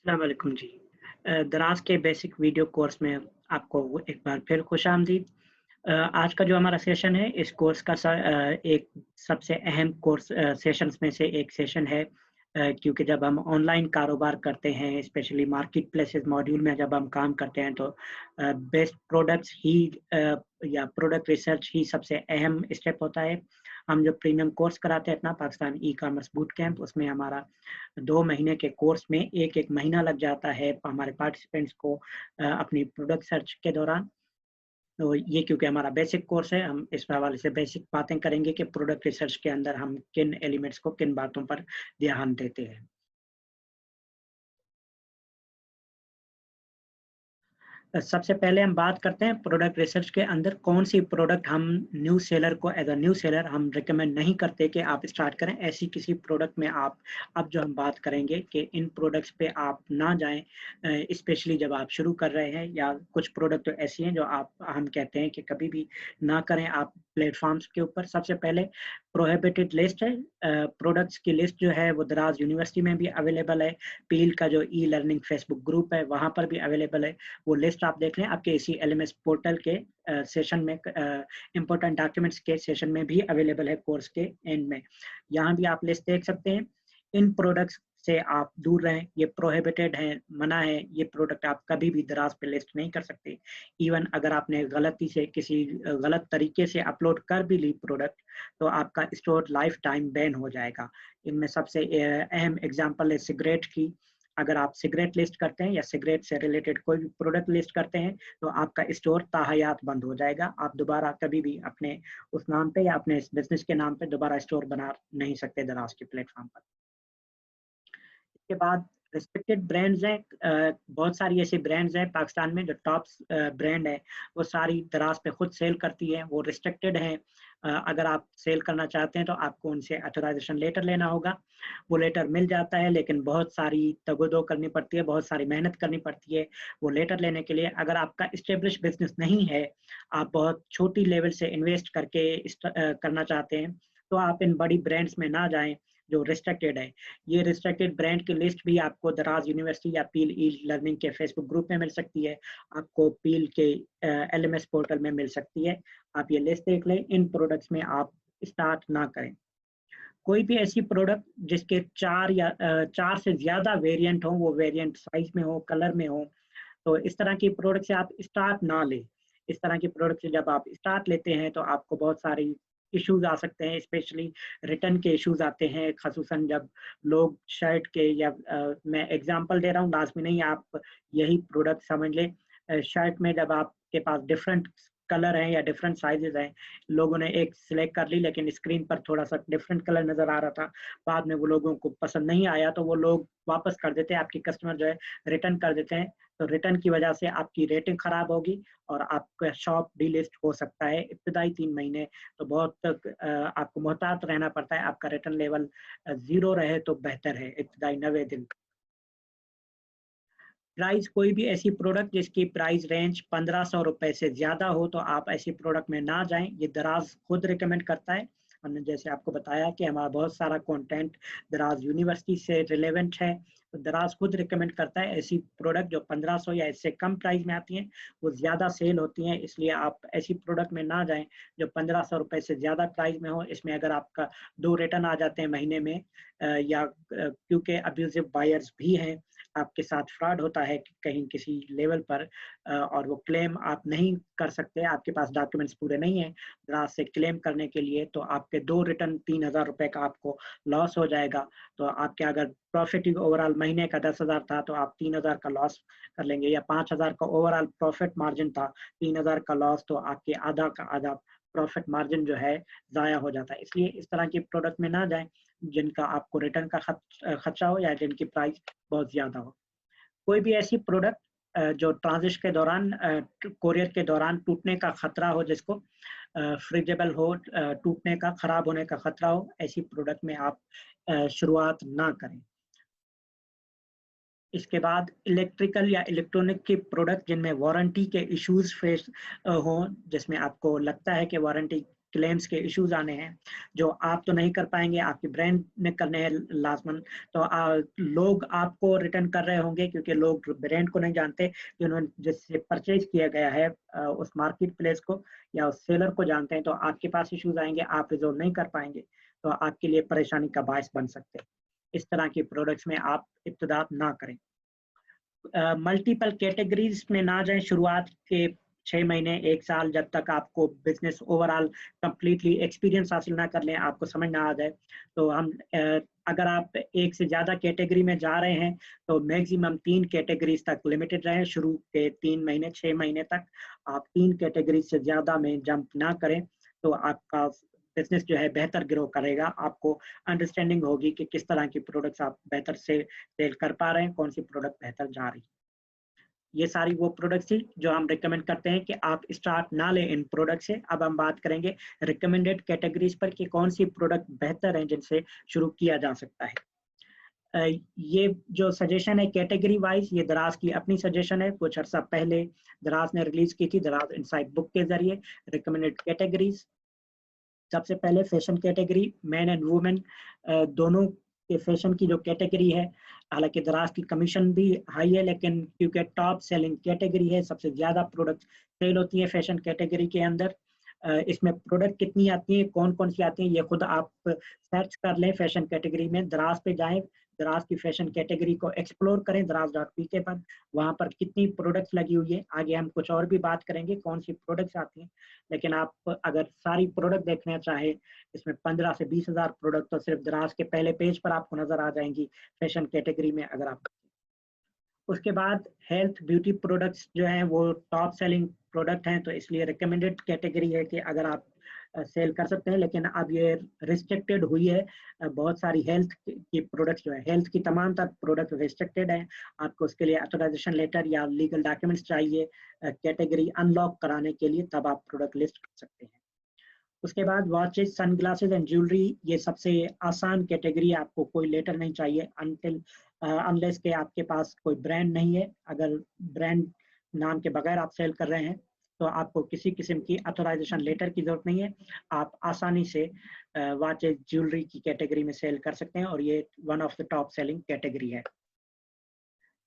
अस्सलाम वालेकुम जी। दराज के बेसिक वीडियो कोर्स में आपको एक बार फिर खुशामदीद। आज का जो हमारा सेशन है इस कोर्स का एक सबसे अहम कोर्स सेशंस में से एक सेशन है। क्योंकि जब हम ऑनलाइन कारोबार करते हैं स्पेशली मार्केट प्लेसेस मॉड्यूल में जब हम काम करते हैं तो बेस्ट प्रोडक्ट्स ही या प्रोडक्ट रिसर्च ही सबसे अहम स्टेप होता है। हम जो प्रीमियम कोर्स कराते हैं अपना Pakistan e commerce boot camp, उसमें हमारा 2 महीने के कोर्स में 1-1 महीना लग जाता है हमारे पार्टिसिपेंट्स को अपनी प्रोडक्ट सर्च के दौरान। तो ये क्योंकि हमारा बेसिक कोर्स है, हम इस हवाले से बेसिक बातें करेंगे कि प्रोडक्ट रिसर्च के अंदर हम किन एलिमेंट्स को, किन बातों पर ध्यान देते हैं। सबसे पहले हम बात करते हैं प्रोडक्ट रिसर्च के अंदर कौन सी प्रोडक्ट हम न्यू सेलर को एज अ न्यू सेलर हम रिकमेंड नहीं करते कि आप स्टार्ट करें। ऐसी किसी प्रोडक्ट में आप अब जो हम बात करेंगे कि इन प्रोडक्ट्स पे आप ना जाएं, स्पेशली जब आप शुरू कर रहे हैं, या कुछ प्रोडक्ट तो ऐसी हैं जो आप हम कहते हैं कि कभी भी ना करें आप प्लेटफॉर्म्स के ऊपर। सबसे पहले प्रोहिबिटेड लिस्ट है। प्रोडक्ट्स की लिस्ट जो है वो दराज यूनिवर्सिटी में भी अवेलेबल है। पील का जो ई लर्निंग फेसबुक ग्रुप है वहाँ पर भी अवेलेबल है। वो लिस्ट आप देख लें, आपके इसी एलएमएस पोर्टल के सेशन में इंपॉर्टेंट डॉक्यूमेंट्स के सेशन में भी अवेलेबल है कोर्स के एंड में। यहाँ भी आप लिस्ट देख सकते हैं। इन प्रोडक्ट्स से आप दूर रहें, ये प्रोहिबिटेड है, मना है। ये प्रोडक्ट आप कभी भी दराज पे लिस्ट नहीं कर सकते। इवन अगर आपने गलती से किसी गलत तरीके से अपलोड कर भी ली प्रोडक्ट, तो आपका स्टोर लाइफ टाइम बैन हो जाएगा। इनमें सबसे अहम एग्जांपल है सिगरेट की। अगर आप सिगरेट लिस्ट करते हैं या सिगरेट से रिलेटेड कोई भी प्रोडक्ट लिस्ट करते हैं, तो आपका स्टोर ताहयात बंद हो जाएगा। आप दोबारा कभी भी अपने उस नाम पे या अपने इस बिज़नेस के नाम पे दोबारा स्टोर बना नहीं सकते दराज के प्लेटफ़ॉर्म पर। इसके बाद रिस्पेक्टेड ब्रांड्स हैं। बहुत सारी ऐसी ब्रांड्स हैं पाकिस्तान में जो टॉप ब्रांड है, वो सारी दराज पे खुद सेल करती है, वो रिस्ट्रिक्टेड हैं। अगर आप सेल करना चाहते हैं तो आपको उनसे ऑथराइजेशन लेटर लेना होगा। वो लेटर मिल जाता है, लेकिन बहुत सारी तगोदो करनी पड़ती है, बहुत सारी मेहनत करनी पड़ती है वो लेटर लेने के लिए। अगर आपका एस्टेब्लिश बिजनेस नहीं है, आप बहुत छोटी लेवल से इन्वेस्ट करके करना चाहते हैं, तो आप इन बड़ी ब्रांड्स में ना जाएं जो रिस्ट्रिक्टेड है। ये रिस्ट्रिक्टेड ब्रांड की लिस्ट भी आपको दराज यूनिवर्सिटी या पील ई लर्निंग के फेसबुक ग्रुप में मिल सकती है, आपको पील के एलएमएस पोर्टल में मिल सकती है। आप ये लिस्ट देख लें। इन प्रोडक्ट्स में आप स्टार्ट ना करें। कोई भी ऐसी प्रोडक्ट जिसके 4 से ज़्यादा वेरिएंट हो, वो वेरिएंट साइज़ में हो, कलर में हो, तो इस तरह की प्रोडक्ट से आप स्टार्ट ना लें। इस तरह की प्रोडक्ट से जब आप स्टार्ट लेते हैं तो आपको बहुत सारी इश्यूज़ आ सकते हैं, स्पेशली रिटर्न के इश्यूज़ आते हैं, ख़ुसूसन जब लोग शर्ट के या मैं एग्ज़ाम्पल दे रहा हूँ, लाज़मी नहीं आप यही प्रोडक्ट समझ लें। शर्ट में जब आपके पास डिफरेंट कलर हैं या डिफरेंट साइज़ेज़ हैं, लोगों ने एक सिलेक्ट कर ली लेकिन स्क्रीन पर थोड़ा-सा डिफरेंट कलर नज़र आ रहा था, बाद में वो लोगों को पसंद नहीं आया तो वो लोग वापस कर देते हैं, आपके कस्टमर जो है रिटर्न कर देते हैं। तो रिटर्न की वजह से आपकी रेटिंग खराब होगी और आपका शॉप डीलिस्ट हो सकता है। इब्तदाई 3 महीने तो बहुत आपको मोहतात रहना पड़ता है। आपका रिटर्न लेवल 0 रहे तो बेहतर है इब्तदाई 90 दिन। प्राइस कोई भी ऐसी प्रोडक्ट जिसकी प्राइस रेंज 1500 रुपए से ज़्यादा हो तो आप ऐसी प्रोडक्ट में ना जाएँ। ये दराज खुद रिकमेंड करता है। हमने जैसे आपको बताया कि हमारा बहुत सारा कंटेंट दराज यूनिवर्सिटी से रिलेवेंट है। तो दराज खुद रिकमेंड करता है ऐसी प्रोडक्ट जो 1500 या इससे कम प्राइस में आती हैं, वो ज़्यादा सेल होती हैं। इसलिए आप ऐसी प्रोडक्ट में ना जाएँ जो 1500 रुपए से ज़्यादा प्राइस में हो। इसमें अगर आपका 2 रिटर्न आ जाते हैं महीने में, या क्योंकि अब्यूज़िव बायर्स भी हैं, आपके साथ फ्रॉड होता है कि कहीं किसी लेवल पर, और वो क्लेम आप नहीं कर सकते, आपके पास डॉक्यूमेंट्स पूरे नहीं हैं दराज से क्लेम करने के लिए, तो आपके 2 रिटर्न 3000 रुपए का आपको लॉस हो जाएगा। तो आपके अगर प्रॉफिट ही ओवरऑल महीने का 10,000 था तो आप 3000 का लॉस कर लेंगे, या 5000 का ओवरऑल प्रॉफिट मार्जिन था, 3000 का लॉस, तो आपके आधा का आधा प्रॉफिट मार्जिन जो है ज़ाया हो जाता है। इसलिए इस तरह की प्रोडक्ट में ना जाएँ जिनका आपको रिटर्न का खर्चा हो या जिनकी प्राइस बहुत ज़्यादा हो। कोई भी ऐसी प्रोडक्ट जो ट्रांज़िशन के दौरान कोरियर के दौरान टूटने का खतरा हो, जिसको फ्रीजेबल हो, टूटने का, खराब होने का खतरा हो, ऐसी प्रोडक्ट में आप शुरुआत ना करें। इसके बाद इलेक्ट्रिकल या इलेक्ट्रॉनिक की प्रोडक्ट जिनमें वारंटी के इश्यूज़ फेस हों, जिसमें आपको लगता है कि वारंटी क्लेम्स के इश्यूज आने हैं जो आप तो नहीं कर पाएंगे, आपकी ब्रांड ने करने हैं लास्ट मंथ, तो लोग आपको रिटर्न कर रहे होंगे क्योंकि लोग ब्रांड को नहीं जानते, जिन्होंने जिससे परचेज किया गया है उस मार्केट प्लेस को या उस सेलर को जानते हैं, तो आपके पास इश्यूज आएंगे, आप रिजोल्व नहीं कर पाएंगे, तो आपके लिए परेशानी का बायस बन सकते हैं। इस तरह के प्रोडक्ट्स में आप इब्तिदा ना करें। मल्टीपल कैटेगरीज में ना जाएं शुरुआत के 6 महीने 1 साल, जब तक आपको बिजनेस ओवरऑल कंप्लीटली एक्सपीरियंस हासिल ना कर लें, आपको समझ ना आ जाए। तो हम अगर आप एक से ज़्यादा कैटेगरी में जा रहे हैं तो मैक्सिमम 3 कैटेगरीज तक लिमिटेड रहें। शुरू के 3 महीने 6 महीने तक आप 3 कैटेगरी से ज़्यादा में जंप ना करें, तो आपका बिजनेस जो है बेहतर ग्रो करेगा। आपको अंडरस्टैंडिंग होगी कि किस तरह की प्रोडक्ट्स आप बेहतर से सेल कर पा रहे हैं, कौन सी प्रोडक्ट बेहतर जा रही है। ये सारी वो प्रोडक्ट्स थी जो हम रिकमेंड करते हैं कि आप स्टार्ट ना लें इन प्रोडक्ट से। अब हम बात करेंगे रिकमेंडेड कैटेगरीज पर कि कौन सी प्रोडक्ट बेहतर है जिनसे शुरू किया जा सकता है। ये जो सजेशन है कैटेगरी वाइज, ये दराज की अपनी सजेशन है। कुछ अर्सा पहले दराज ने रिलीज की थी दराज इनसाइट बुक के जरिए रिकमेंडेड कैटेगरीज। सबसे पहले fashion category, man and women दोनों के फैशन की जो कैटेगरी है, हालांकि दराज की कमीशन भी हाई है, लेकिन क्योंकि टॉप सेलिंग कैटेगरी है, सबसे ज़्यादा प्रोडक्ट सेल होती है फैशन कैटेगरी के अंदर। इसमें प्रोडक्ट कितनी आती हैं, कौन कौन सी आती हैं, ये खुद आप सर्च कर लें। फैशन कैटेगरी में दराज पे जाएं, दराज की फैशन कैटेगरी को एक्सप्लोर करें दराज.pk पर, वहाँ पर कितनी प्रोडक्ट्स लगी हुई है। आगे हम कुछ और भी बात करेंगे कौन सी प्रोडक्ट्स आती हैं, लेकिन आप अगर सारी प्रोडक्ट देखना चाहें, इसमें 15 से 20 हज़ार प्रोडक्ट तो सिर्फ दराज के पहले पेज पर आपको नजर आ जाएंगी फैशन कैटेगरी में अगर आप। उसके बाद हेल्थ ब्यूटी प्रोडक्ट्स जो हैं वो टॉप सेलिंग प्रोडक्ट हैं, तो इसलिए रिकमेंडेड कैटेगरी है कि अगर आप सेल कर सकते हैं, लेकिन अब ये रिस्ट्रिक्टेड हुई है। बहुत सारी हेल्थ की प्रोडक्ट्स जो है, हेल्थ की तमाम तर प्रोडक्ट रिस्ट्रिक्टेड है। आपको उसके लिए ऑथराइजेशन लेटर या लीगल डॉक्यूमेंट्स चाहिए कैटेगरी अनलॉक कराने के लिए, तब आप प्रोडक्ट लिस्ट कर सकते हैं। उसके बाद वॉचेस, सनग्लासेस एंड ज्वेलरी, ये सबसे आसान कैटेगरी है। आपको कोई लेटर नहीं चाहिए अनटिल अनलेस के आपके पास कोई ब्रांड नहीं है। अगर ब्रांड नाम के बगैर आप सेल कर रहे हैं तो आपको किसी किस्म की ऑथराइजेशन लेटर की जरूरत नहीं है। आप आसानी से वॉचेस ज्वेलरी की कैटेगरी में सेल कर सकते हैं और ये one of the top selling category है।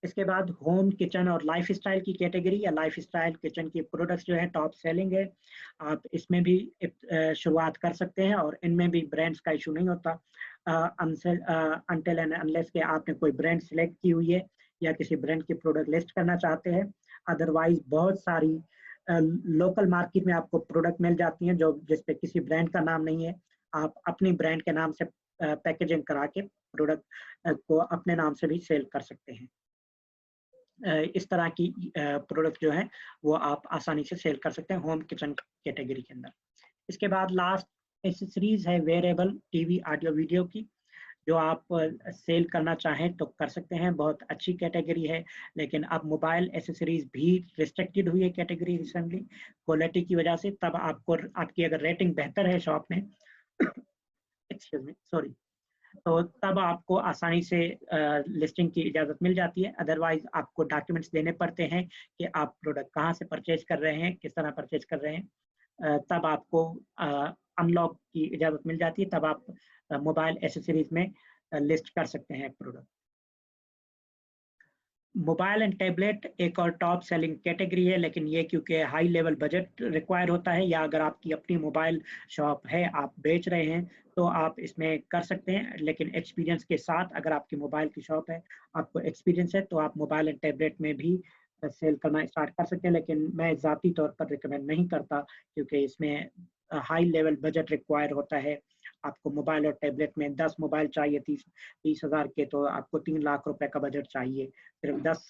इसके बाद होम किचन और लाइफ स्टाइल की कैटेगरी या लाइफ स्टाइल किचन की प्रोडक्ट्स जो है टॉप सेलिंग है। आप इसमें भी शुरुआत कर सकते हैं और इनमें भी ब्रांड्स का इशू नहीं होता अनटिल एंड अनलेस के आपने कोई ब्रांड सिलेक्ट की हुई है या किसी ब्रांड की प्रोडक्ट लिस्ट करना चाहते हैं। अदरवाइज बहुत सारी लोकल मार्केट में आपको प्रोडक्ट मिल जाती हैं जो जिसपे किसी ब्रांड का नाम नहीं है। आप अपनी ब्रांड के नाम से पैकेजिंग करा के प्रोडक्ट को अपने नाम से भी सेल कर सकते हैं। इस तरह की प्रोडक्ट जो है वो आप आसानी से सेल कर सकते हैं होम किचन कैटेगरी के अंदर। इसके बाद लास्ट एसेसरीज है वेयरेबल टीवी ऑडियो वीडियो की, जो आप सेल करना चाहें तो कर सकते हैं। बहुत अच्छी कैटेगरी है, लेकिन अब मोबाइल एसेसरीज भी रिस्ट्रिक्टेड हुई है कैटेगरी रिसेंटली क्वालिटी की वजह से। तब आपको आपकी अगर रेटिंग बेहतर है शॉप में एक्सक्यूज मी सॉरी, तो तब आपको आसानी से लिस्टिंग की इजाज़त मिल जाती है। अदरवाइज आपको डॉक्यूमेंट्स देने पड़ते हैं कि आप प्रोडक्ट कहाँ से परचेज कर रहे हैं, किस तरह परचेज कर रहे हैं। तब आपको अनलॉक की इजाज़त मिल जाती है, तब आप मोबाइल एसेसरीज में लिस्ट कर सकते हैं प्रोडक्ट। मोबाइल एंड टैबलेट एक और टॉप सेलिंग कैटेगरी है, लेकिन ये क्योंकि हाई लेवल बजट रिक्वायर होता है या अगर आपकी अपनी मोबाइल शॉप है, आप बेच रहे हैं, तो आप इसमें कर सकते हैं। लेकिन एक्सपीरियंस के साथ, अगर आपकी मोबाइल की शॉप है, आपको एक्सपीरियंस है, तो आप मोबाइल एंड टैबलेट में भी सेल करना स्टार्ट कर सकते हैं। लेकिन मैं ज़ाती तौर पर रिकमेंड नहीं करता क्योंकि इसमें हाई लेवल बजट रिक्वायर होता है। आपको मोबाइल और टैबलेट में 10 मोबाइल चाहिए 30 हज़ार के, तो आपको 3 लाख रुपए का बजट चाहिए, सिर्फ 10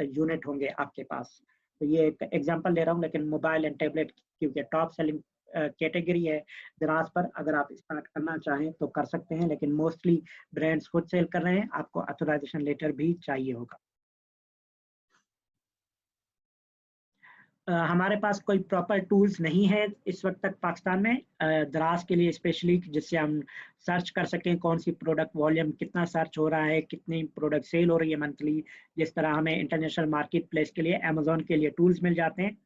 यूनिट होंगे आपके पास। तो ये एक एग्जांपल ले रहा हूँ, लेकिन मोबाइल एंड टैबलेट क्योंकि टॉप सेलिंग कैटेगरी है दराज पर, अगर आप स्टार्ट करना चाहें तो कर सकते हैं। लेकिन मोस्टली ब्रांड्स खुद सेल कर रहे हैं, आपको ऑथराइजेशन लेटर भी चाहिए होगा। हमारे पास कोई प्रॉपर टूल्स नहीं है इस वक्त तक पाकिस्तान में दराज के लिए स्पेशली, जिससे हम सर्च कर सकें कौन सी प्रोडक्ट वॉल्यूम कितना सर्च हो रहा है, कितनी प्रोडक्ट सेल हो रही है मंथली। जिस तरह हमें इंटरनेशनल मार्केट प्लेस के लिए अमेजोन के लिए टूल्स मिल जाते हैं,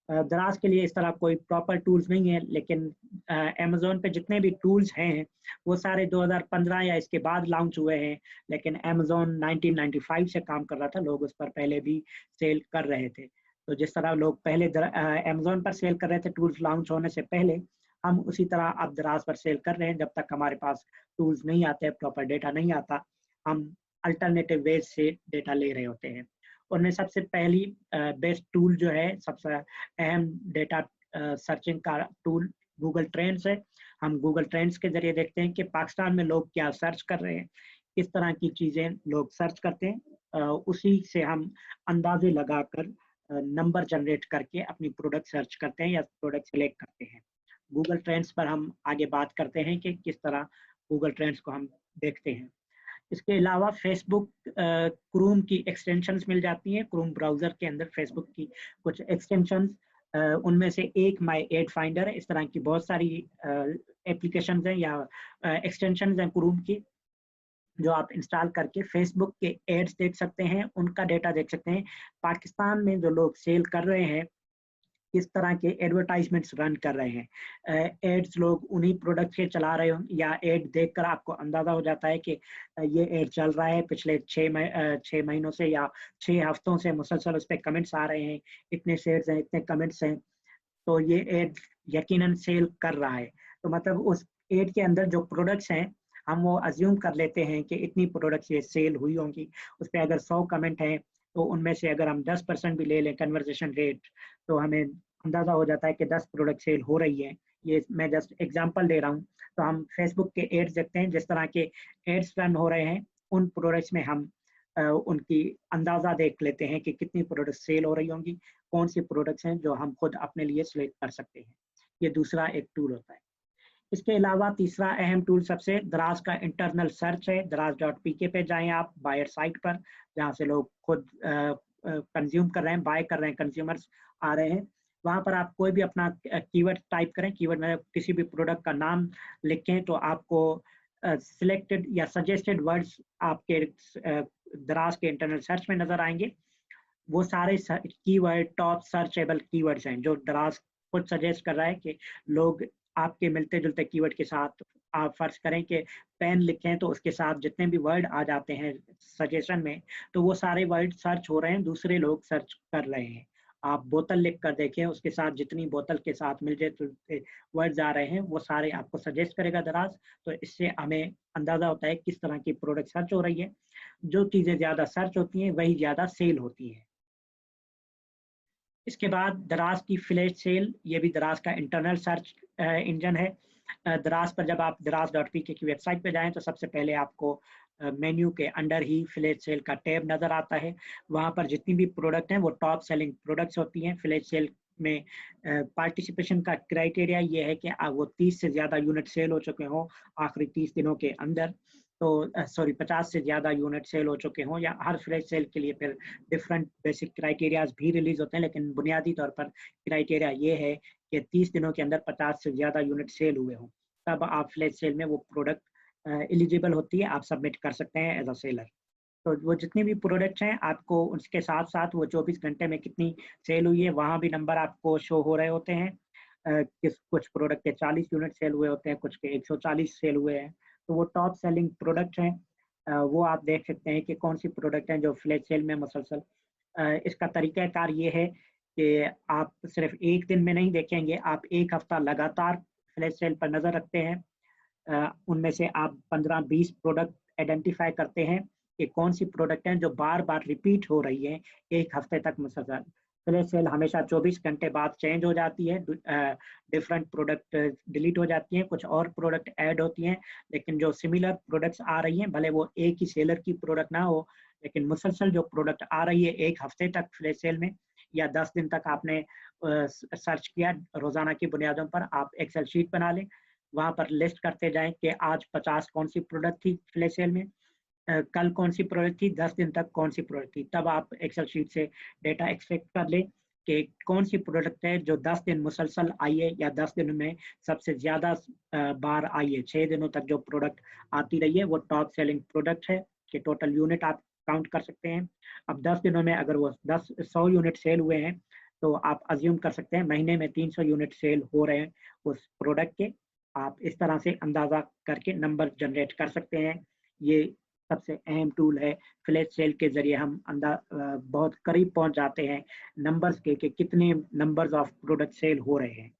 दराज के लिए इस तरह कोई प्रॉपर टूल्स नहीं है, लेकिन अमेज़न पे जितने भी टूल्स हैं वो सारे 2015 या इसके बाद लॉन्च हुए हैं, लेकिन अमेज़न 1995 से काम कर रहा था, लोग उस पर पहले भी सेल कर रहे थे। तो जिस तरह लोग पहले अमेज़न पर सेल कर रहे थे टूल्स लॉन्च होने से पहले, हम उसी तरह अब दराज पर सेल कर रहे हैं। जब तक हमारे पास टूल्स नहीं आते, प्रॉपर डेटा नहीं आता, हम अल्टरनेटिव वेज से डेटा ले रहे होते हैं। उनमें सबसे पहली बेस्ट टूल जो है, सबसे अहम डेटा सर्चिंग का टूल गूगल ट्रेंड्स है। हम गूगल ट्रेंड्स के जरिए देखते हैं कि पाकिस्तान में लोग क्या सर्च कर रहे हैं, किस तरह की चीज़ें लोग सर्च करते हैं। उसी से हम अंदाजे लगाकर नंबर जनरेट करके अपनी प्रोडक्ट सर्च करते हैं या प्रोडक्ट सेलेक्ट करते हैं। गूगल ट्रेंड्स पर हम आगे बात करते हैं कि किस तरह गूगल ट्रेंड्स को हम देखते हैं। इसके अलावा फेसबुक क्रोम की एक्सटेंशंस मिल जाती हैं। क्रोम ब्राउज़र के अंदर फेसबुक की कुछ एक्सटेंशंस, उनमें से एक माय एड फाइंडर है। इस तरह की बहुत सारी एप्लीकेशंस हैं या एक्सटेंशंस हैं क्रोम की, जो आप इंस्टॉल करके फेसबुक के एड्स देख सकते हैं, उनका डेटा देख सकते हैं। पाकिस्तान में जो लोग सेल कर रहे हैं, किस तरह के एडवर्टाइजमेंट्स रन कर रहे हैं। एड्स लोग उन्हीं प्रोडक्ट के चला रहे हो, या एड देखकर आपको अंदाजा हो जाता है कि ये एड चल रहा है पिछले 6 महीनों से या 6 हफ्तों से मुसलसल उस पर कमेंट्स आ रहे हैं, इतने शेयर्स हैं, इतने कमेंट्स हैं, तो ये एड यकीनन सेल कर रहा है। तो मतलब उस एड के अंदर जो प्रोडक्ट्स हैं, हम वो अज्यूम कर लेते हैं कि इतनी प्रोडक्ट्स ये सेल हुई होंगी। उस पर अगर 100 कमेंट हैं, तो उनमें से अगर हम 10% भी ले लें कन्वर्जेशन रेट, तो हमें अंदाजा हो जाता है कि 10 प्रोडक्ट सेल हो रही है। ये मैं जस्ट एग्जांपल दे रहा हूँ। तो हम फेसबुक के एड्स देखते हैं, जिस तरह के एड्स रन हो रहे हैं, उन प्रोडक्ट्स में हम उनकी अंदाजा देख लेते हैं कि कितनी प्रोडक्ट सेल हो रही होंगी, कौन सी प्रोडक्ट्स हैं जो हम खुद अपने लिए सिलेक्ट कर सकते हैं। ये दूसरा एक टूल होता है। इसके अलावा तीसरा अहम टूल सबसे दराज का इंटरनल सर्च है। दराज.pk पे जाएं आप, बायर साइट पर, जहाँ से लोग खुद कंज्यूम कर रहे हैं, बाय कर रहे हैं, कंज्यूमर्स आ रहे हैं। वहाँ पर आप कोई भी अपना कीवर्ड टाइप करें, कीवर्ड में किसी भी प्रोडक्ट का नाम लिखें, तो आपको सिलेक्टेड या सजेस्टेड वर्ड्स आपके दराज के इंटरनल सर्च में नजर आएंगे। वो सारे कीवर्ड टॉप सर्चेबल कीवर्ड्स हैं जो दराज खुद सजेस्ट कर रहा है कि लोग आपके मिलते जुलते कीवर्ड के साथ, आप फर्ज करें कि पेन लिखें तो उसके साथ जितने भी वर्ड आ जाते हैं सजेशन में, तो वो सारे वर्ड सर्च हो रहे हैं, दूसरे लोग सर्च कर रहे हैं। आप बोतल लिख कर देखें, उसके साथ जितनी बोतल के साथ मिलते जुलते वर्ड्स आ रहे हैं, वो सारे आपको सजेस्ट करेगा दराज। तो इससे हमें अंदाजा होता है किस तरह की प्रोडक्ट सर्च हो रही है। जो चीज़ें ज़्यादा सर्च होती हैं वही ज़्यादा सेल होती हैं। इसके बाद दराज की फ्लैश सेल, ये भी दराज का इंटरनल सर्च इंजन है। दराज पर जब आप दराज.pk की वेबसाइट पे जाएं, तो सबसे पहले आपको मेन्यू के अंडर ही फ्लैश सेल का टैब नज़र आता है। वहाँ पर जितनी भी प्रोडक्ट हैं वो टॉप सेलिंग प्रोडक्ट्स होती हैं। फ्लैश सेल में पार्टिसिपेशन का क्राइटेरिया ये है कि वो 30 से ज़्यादा यूनिट सेल हो चुके हों आखिरी 30 दिनों के अंदर। तो सॉरी 50 से ज़्यादा यूनिट सेल हो चुके हों, या हर फ्लैश सेल के लिए फिर डिफरेंट बेसिक क्राइटेरियाज भी रिलीज होते हैं, लेकिन बुनियादी तौर पर क्राइटेरिया ये है कि 30 दिनों के अंदर 50 से ज़्यादा यूनिट सेल हुए हों, तब आप फ्लैश सेल में वो प्रोडक्ट एलिजिबल होती है, आप सबमिट कर सकते हैं एज अ सेलर। तो वो जितनी भी प्रोडक्ट्स हैं, आपको उसके साथ साथ वो 24 घंटे में कितनी सेल हुई है, वहाँ भी नंबर आपको शो हो रहे होते हैं। कुछ प्रोडक्ट के 40 यूनिट सेल हुए होते हैं, कुछ के 140 सेल हुए हैं। तो वो टॉप सेलिंग प्रोडक्ट्स हैं। वो आप देख सकते हैं कि कौन सी प्रोडक्ट हैं जो फ्लैश सेल में मुसलसल। इसका तरीक़ाकार ये है कि आप सिर्फ एक दिन में नहीं देखेंगे, आप एक हफ्ता लगातार फ्लैश सेल पर नज़र रखते हैं। उनमें से आप 15-20 प्रोडक्ट आइडेंटिफाई करते हैं कि कौन सी प्रोडक्ट हैं जो बार बार रिपीट हो रही हैं एक हफ्ते तक मुसलसल। फ्लैश सेल हमेशा 24 घंटे बाद चेंज हो जाती है, डिफरेंट प्रोडक्ट डिलीट हो जाती हैं, कुछ और प्रोडक्ट ऐड होती हैं, लेकिन जो सिमिलर प्रोडक्ट्स आ रही हैं, भले वो एक ही सेलर की प्रोडक्ट ना हो, लेकिन मुसलसल जो प्रोडक्ट आ रही है एक हफ्ते तक फ्लैश सेल में, या 10 दिन तक आपने सर्च किया, रोजाना की बुनियादों पर आप एक्सेल शीट बना लें, वहाँ पर लिस्ट करते जाएं कि आज 50 कौन सी प्रोडक्ट थी फ्लैश सेल में, कल कौन सी प्रोडक्ट थी, 10 दिन तक कौन सी प्रोडक्ट थी। तब आप एक्सेल शीट से डेटा एक्सट्रैक्ट कर लें कि कौन सी प्रोडक्ट है जो 10 दिन मुसलसल आई है, या 10 दिन में सबसे ज़्यादा बार आई है। 6 दिनों तक जो प्रोडक्ट आती रही है वो टॉप सेलिंग प्रोडक्ट है, कि टोटल यूनिट आप काउंट कर सकते हैं। अब 10 दिनों में अगर वो 100 यूनिट सेल हुए हैं, तो आप अज्यूम कर सकते हैं महीने में 300 यूनिट सेल हो रहे हैं उस प्रोडक्ट के। आप इस तरह से अंदाज़ा करके नंबर जनरेट कर सकते हैं। ये सबसे अहम टूल है। फ्लैश सेल के ज़रिए हम बहुत करीब पहुंच जाते हैं नंबर्स के कि कितने नंबर्स ऑफ प्रोडक्ट सेल हो रहे हैं।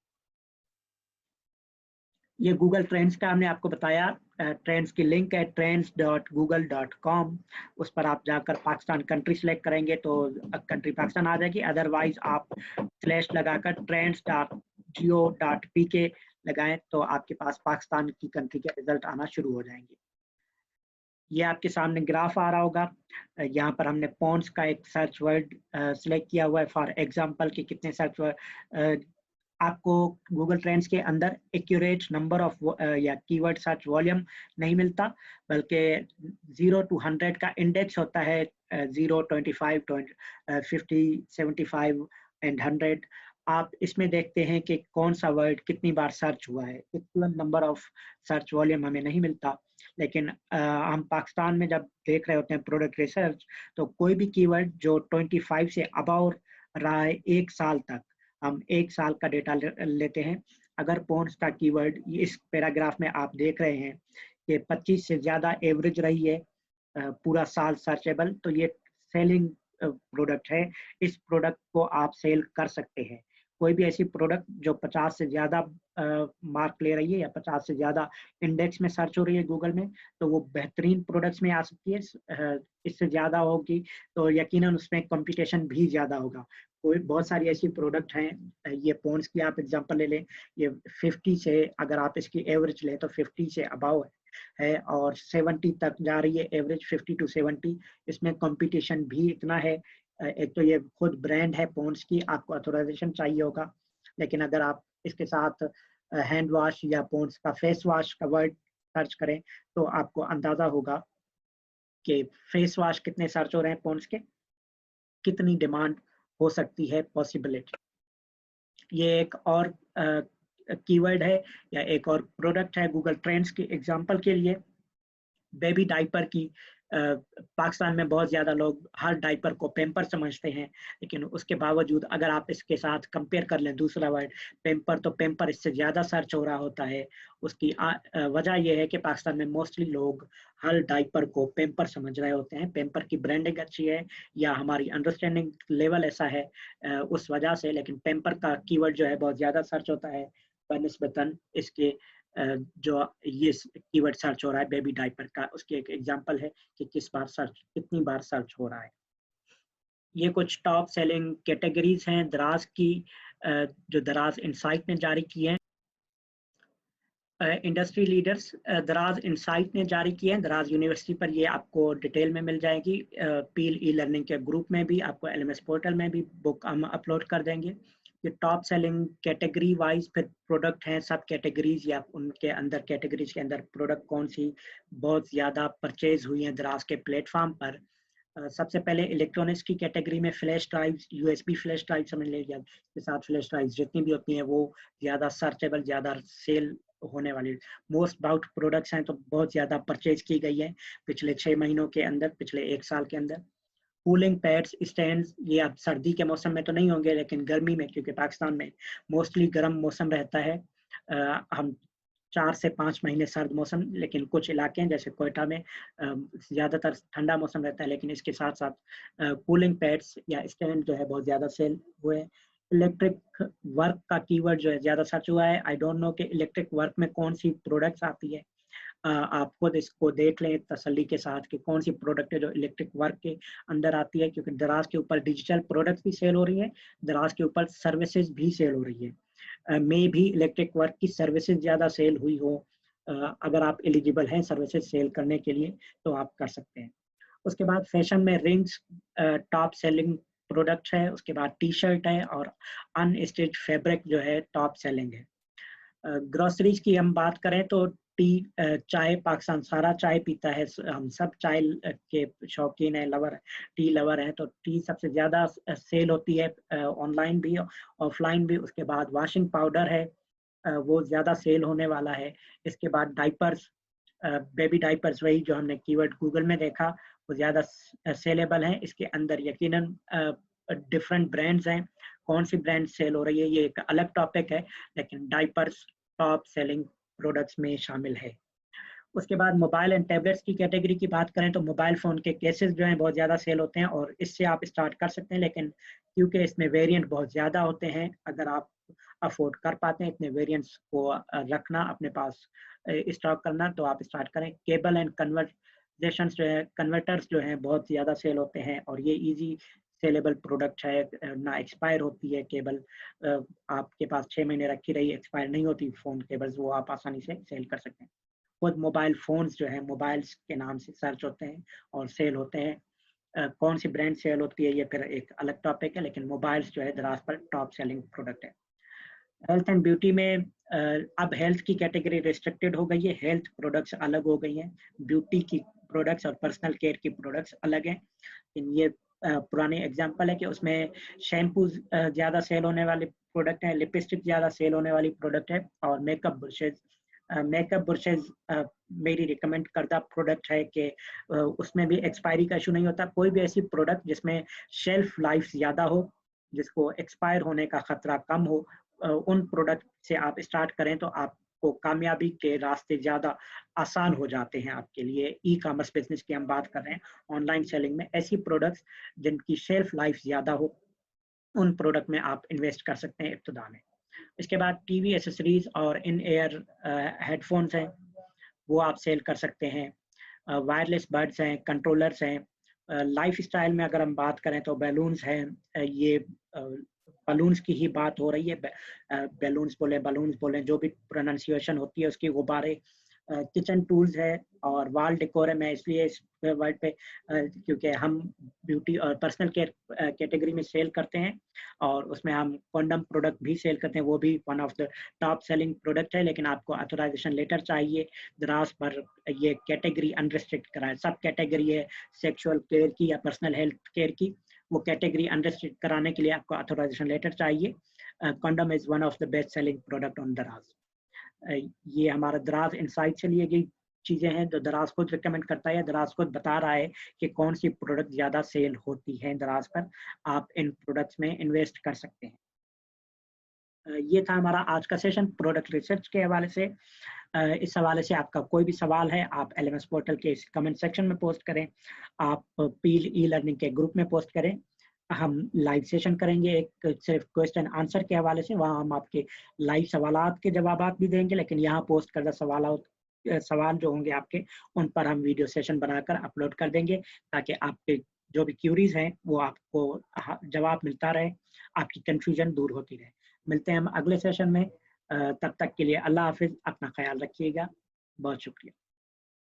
ये गूगल ट्रेंड्स का हमने आपको बताया। ट्रेंड्स की लिंक है trends.google.com। उस पर आप जाकर पाकिस्तान कंट्री सेलेक्ट करेंगे तो कंट्री पाकिस्तान आ जाएगी। अदरवाइज आप स्लैश लगाकर trends.go.pk लगाएं तो आपके पास पाकिस्तान की कंट्री के रिजल्ट आना शुरू हो जाएंगे। ये आपके सामने ग्राफ आ रहा होगा। यहाँ पर हमने पॉन्ड्स का एक सर्च वर्ड सिलेक्ट किया हुआ है फॉर एग्जांपल कि कितने सर्च वर्ड। आपको गूगल ट्रेंड्स के अंदर एक्यूरेट नंबर ऑफ या कीवर्ड सर्च वॉल्यूम नहीं मिलता, बल्कि 0 to 100 का इंडेक्स होता है। 0, 25, 50, 75 एंड 100। आप इसमें देखते हैं कि कौन सा वर्ड कितनी बार सर्च हुआ है। इतना नंबर ऑफ सर्च वॉल्यूम हमें नहीं मिलता। लेकिन हम पाकिस्तान में जब देख रहे होते हैं प्रोडक्ट रिसर्च, तो कोई भी कीवर्ड जो 25 से अबव रहा है 1 साल तक, हम 1 साल का डेटा लेते हैं। अगर पॉन्ड्स का कीवर्ड इस पैराग्राफ में आप देख रहे हैं कि 25 से ज़्यादा एवरेज रही है पूरा साल सर्चेबल, तो ये सेलिंग प्रोडक्ट है। इस प्रोडक्ट को आप सेल कर सकते हैं। कोई भी ऐसी प्रोडक्ट जो 50 से ज़्यादा मार्क ले रही है या 50 से ज़्यादा इंडेक्स में सर्च हो रही है गूगल में, तो वो बेहतरीन प्रोडक्ट्स में आ सकती है। इससे ज़्यादा होगी तो यकीनन उसमें कंपटीशन भी ज़्यादा होगा। कोई बहुत सारी ऐसी प्रोडक्ट हैं, ये पॉन्ड्स की आप एग्जांपल ले लें। ये 50 से, अगर आप इसकी एवरेज लें तो 50 से अबव है और 70 तक जा रही है एवरेज, 50 to 70। इसमें कंपटीशन भी इतना है। एक तो ये खुद ब्रांड है पॉन्ड्स की, आपको ऑथराइजेशन चाहिए होगा। लेकिन अगर आप इसके साथ हैंड वॉश या पॉन्ड्स का फेस वॉश का वर्ड सर्च करें तो आपको अंदाजा होगा कि फेस वॉश कितने सर्च हो रहे हैं पॉन्ड्स के, कितनी डिमांड हो सकती है पॉसिबिलिटी। ये एक और कीवर्ड है या एक और प्रोडक्ट है गूगल ट्रेंड्स के एग्जांपल के लिए। बेबी डाइपर की पाकिस्तान में बहुत ज़्यादा लोग हर डाइपर को पेम्पर समझते हैं, लेकिन उसके बावजूद अगर आप इसके साथ कंपेयर कर लें दूसरा वर्ड पेम्पर, तो पेम्पर इससे ज़्यादा सर्च हो रहा होता है। उसकी वजह यह है कि पाकिस्तान में मोस्टली लोग हर डाइपर को पेम्पर समझ रहे होते हैं। पेम्पर की ब्रांडिंग अच्छी है या हमारी अंडरस्टैंडिंग लेवल ऐसा है उस वजह से, लेकिन पेम्पर का कीवर्ड जो है बहुत ज़्यादा सर्च होता है बनिस्बतन इसके जो ये कीवर्ड सर्च हो रहा है बेबी डाइपर का। उसकी एक एग्जांपल है कि कितनी बार सर्च हो रहा है। ये कुछ टॉप सेलिंग कैटेगरीज हैं दराज की, जो दराज इनसाइट ने जारी की हैं। इंडस्ट्री लीडर्स दराज इनसाइट ने जारी किए हैं। दराज यूनिवर्सिटी पर ये आपको डिटेल में मिल जाएगी। पील ई लर्निंग के ग्रुप में भी, आपको एलएमएस पोर्टल में भी बुक हम अपलोड कर देंगे। ये टॉप सेलिंग कैटेगरी वाइज फिर प्रोडक्ट हैं, सब कैटेगरीज या उनके अंदर कैटेगरीज के अंदर प्रोडक्ट कौन सी बहुत ज़्यादा परचेज हुई हैं दराज के प्लेटफॉर्म पर। सबसे पहले इलेक्ट्रॉनिक्स की कैटेगरी में flash drives, USB flash drive समझ लीजिए, के साथ फ्लैश ड्राइव्स जितनी भी होती हैं वो ज़्यादा सर्चेबल, ज़्यादा सेल होने वाली मोस्ट बाउट प्रोडक्ट्स हैं, तो बहुत ज़्यादा परचेज की गई है पिछले 6 महीनों के अंदर, पिछले 1 साल के अंदर। कूलिंग पैड्स स्टैंड्स, ये अब सर्दी के मौसम में तो नहीं होंगे लेकिन गर्मी में, क्योंकि पाकिस्तान में मोस्टली गर्म मौसम रहता है। हम 4 से 5 महीने सर्द मौसम, लेकिन कुछ इलाके हैं जैसे कोयटा में ज़्यादातर ठंडा मौसम रहता है, लेकिन इसके साथ साथ कूलिंग पैड्स या स्टैंड जो है बहुत ज़्यादा सेल हुए। इलेक्ट्रिक वर्क का कीवर्ड जो है ज़्यादा सर्च हुआ है। आई डोंट नो कि इलेक्ट्रिक वर्क में कौन सी प्रोडक्ट्स आती है। आप खुद इसको देख लें तसल्ली के साथ कि कौन सी प्रोडक्ट है जो इलेक्ट्रिक वर्क के अंदर आती है, क्योंकि दराज के ऊपर डिजिटल प्रोडक्ट्स भी सेल हो रही है, दराज के ऊपर सर्विसेज भी सेल हो रही है। में भी इलेक्ट्रिक वर्क की सर्विसेज ज़्यादा सेल हुई हो, अगर आप एलिजिबल हैं सर्विसेज सेल करने के लिए तो आप कर सकते हैं। उसके बाद फैशन में रिंग्स टॉप सेलिंग प्रोडक्ट है। उसके बाद टी शर्ट है और अनस्टिच्ड फैब्रिक जो है टॉप सेलिंग है। ग्रोसरीज की हम बात करें तो चाय, पाकिस्तान सारा चाय पीता है, हम सब चाय के शौकीन है, लवर, टी लवर है, तो टी सबसे ज़्यादा सेल होती है ऑनलाइन भी ऑफलाइन भी। उसके बाद वॉशिंग पाउडर है, वो ज़्यादा सेल होने वाला है। इसके बाद डाइपर्स, बेबी डाइपर्स, वही जो हमने कीवर्ड गूगल में देखा, वो ज़्यादा सेलेबल हैं। इसके अंदर यकीनन डिफरेंट ब्रांड्स हैं, कौन सी ब्रांड सेल हो रही है ये एक अलग टॉपिक है, लेकिन डायपर्स टॉप सेलिंग प्रोडक्ट्स में शामिल है। उसके बाद मोबाइल एंड टैबलेट्स की कैटेगरी की बात करें तो मोबाइल फ़ोन के केसेस जो हैं बहुत ज़्यादा सेल होते हैं और इससे आप स्टार्ट कर सकते हैं, लेकिन क्योंकि इसमें वेरिएंट बहुत ज़्यादा होते हैं, अगर आप अफोर्ड कर पाते हैं इतने वेरिएंट्स को रखना अपने पास, स्टॉक करना, तो आप स्टार्ट करें। केबल एंड कन्वर्जेशंस जो है, कन्वर्टर्स जो हैं बहुत ज़्यादा सेल होते हैं और ये ईजी सेलेबल प्रोडक्ट है, ना एक्सपायर होती है केबल, आपके पास 6 महीने रखी रही, एक्सपायर नहीं होती फ़ोन केबल्स, वो आप आसानी से सेल कर सकते हैं। खुद मोबाइल फ़ोन्स जो है मोबाइल्स के नाम से सर्च होते हैं और सेल होते हैं। कौन सी ब्रांड सेल होती है ये फिर एक अलग टॉपिक है, लेकिन मोबाइल्स जो है दराज पर टॉप सेलिंग प्रोडक्ट है। हेल्थ एंड ब्यूटी में अब हेल्थ की कैटेगरी रिस्ट्रिक्टेड हो गई है, हेल्थ प्रोडक्ट्स अलग हो गई हैं, ब्यूटी की प्रोडक्ट्स और पर्सनल केयर की प्रोडक्ट्स अलग हैं। ये पुराने एग्जांपल है कि उसमें शैम्पूज ज़्यादा सेल होने वाले प्रोडक्ट हैं, लिपस्टिक ज़्यादा सेल होने वाली प्रोडक्ट है और मेकअप ब्रशेज़ मेरी रिकमेंड करदा प्रोडक्ट है कि उसमें भी एक्सपायरी का इशू नहीं होता। कोई भी ऐसी प्रोडक्ट जिसमें शेल्फ लाइफ ज़्यादा हो, जिसको एक्सपायर होने का खतरा कम हो, उन प्रोडक्ट से आप स्टार्ट करें तो आपको कामयाबी के रास्ते ज़्यादा आसान हो जाते हैं आपके लिए। ई कॉमर्स बिजनेस की हम बात कर रहे हैं, ऑनलाइन सेलिंग में ऐसी प्रोडक्ट्स जिनकी शेल्फ लाइफ ज़्यादा हो, उन प्रोडक्ट में आप इन्वेस्ट कर सकते हैं इब्तिदा में। इसके बाद टीवी एसेसरीज और इन एयर हेडफोन्स हैं, वो आप सेल कर सकते हैं। वायरलेस बड्स हैं, कंट्रोलर्स हैं। लाइफ स्टाइल में अगर हम बात करें तो बैलून्स हैं, ये बलून्स की ही बात हो रही है, बलून्स बोले जो भी प्रोनाउंसिएशन होती है उसकी, गुब्बारे, किचन टूल्स है और वॉल डेकोर है। मैं इसलिए इस वर्ड पे क्योंकि हम ब्यूटी और पर्सनल केयर कैटेगरी में सेल करते हैं और उसमें हम कॉन्डम प्रोडक्ट भी सेल करते हैं, वो भी one of the top selling product है, लेकिन आपको ऑथराइजेशन लेटर चाहिए दराज पर ये कैटेगरी अनरिस्ट्रिक्ट कराए। सब कैटेगरी है सेक्सुअल केयर की या पर्सनल हेल्थ केयर की, वो कैटेगरी अनरिस्ट्रिक्ट कराने के लिए आपको ऑथराइजेशन लेटर चाहिए। Condom is one of the best selling product on दराज। ये हमारा दराज इनसाइट से लिए गई चीज़ें हैं जो दराज खुद रिकमेंड करता है, दराज खुद बता रहा है कि कौन सी प्रोडक्ट ज़्यादा सेल होती है दराज पर, आप इन प्रोडक्ट्स में इन्वेस्ट कर सकते हैं। ये था हमारा आज का सेशन प्रोडक्ट रिसर्च के हवाले से। इस हवाले से आपका कोई भी सवाल है आप एलएमएस पोर्टल के इस कमेंट सेक्शन में पोस्ट करें, आप पील ई लर्निंग के ग्रुप में पोस्ट करें। हम लाइव सेशन करेंगे एक सिर्फ क्वेश्चन आंसर के हवाले से, वहाँ हम आपके लाइव सवालात के जवाबात भी देंगे, लेकिन यहाँ पोस्ट करदा सवाल जो होंगे आपके, उन पर हम वीडियो सेशन बनाकर अपलोड कर देंगे ताकि आपके जो भी क्यूरीज हैं वो आपको जवाब मिलता रहे, आपकी कंफ्यूजन दूर होती रहे। मिलते हैं हम अगले सेशन में, तब तक के लिए अल्लाह हाफिज़, अपना ख्याल रखिएगा, बहुत शुक्रिया।